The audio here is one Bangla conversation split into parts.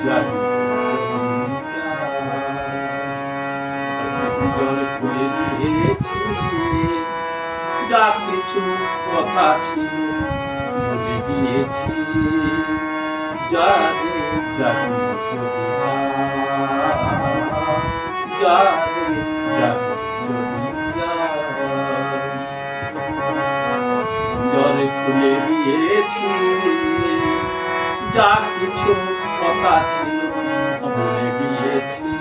জাদু পিঞ্জর খুলে দিয়েছি, যা কিছু কথা ছিল ভুলে গিয়েছি। জানে জাদু যদি জানে জাদু যদি পিঞ্জর খুলে দিয়েছি, যা কিছু কথা ছিল ভুলে গিয়েছি।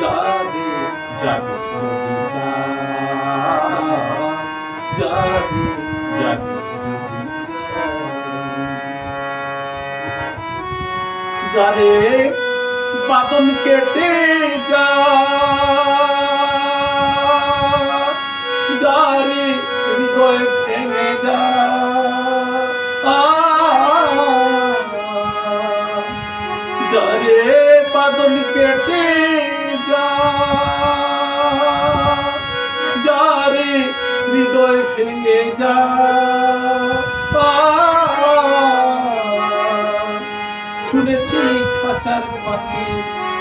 জানে জাদু যদি জানে জাদু যদি যারে বাদন কেটে যারে হৃদয় ভেঙে যারে বাদন কেটে যারে হৃদয় ভেঙে শুনেছি খাঁচার পাখি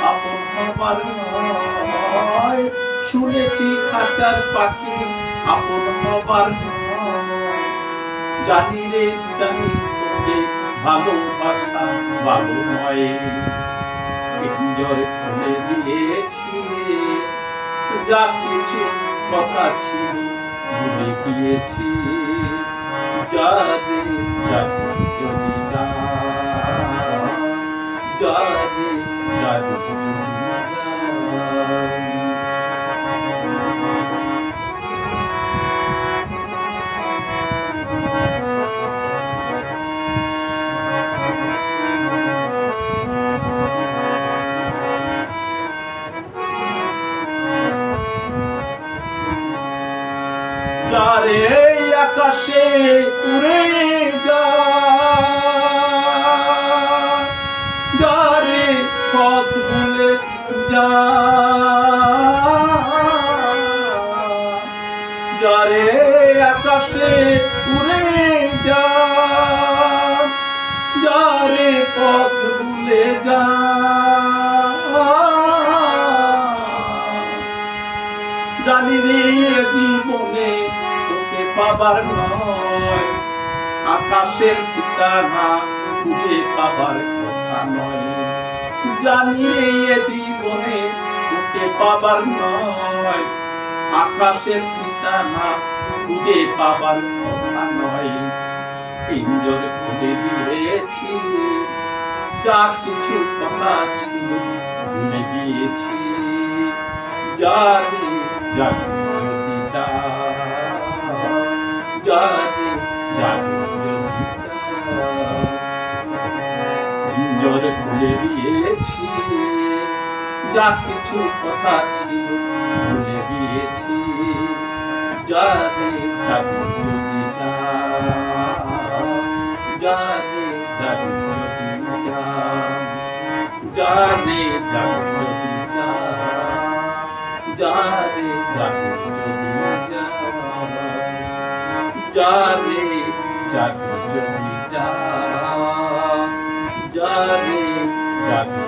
আপন হবার নয়, শুনেছি খাঁচার পাখি আপন হবার নয়। জানি রে জানি তোকে ভালোবাসা ভালো নয়। পিঞ্জর খুলে দিয়েছি, যা কিছু কথা ছিল ভুলে গিয়েছি। জানে জাদু যদি জানে জাদু যদি যারে আকাশে উড়ে যারে পথ ভুলে যারে আকাশে উড়ে যারে পথ ভুলে জানি রে জীবনে তোকে পাবার নয়, আকাশের ঠিকানা খুঁজে পাবার কথা নয়। জানি রে জীবনে তোকে পাবার নয়, আকাশের ঠিকানা খুঁজে পাবার কথা নয়। পিঞ্জর খুলে দিয়েছি, যা কিছু কথা ছিল ভুলে গিয়েছি। জানে জাদু যদি জানে জাদু যদি পিঞ্জর খুলে দিয়েছি, যা কিছু কথা ছিল ভুলে গিয়েছি। জানে জাদু যদি জানে জাদু যদি জানে জাদু যদি যারে জাদু যদি যারে জাদু যদি যারে জাদু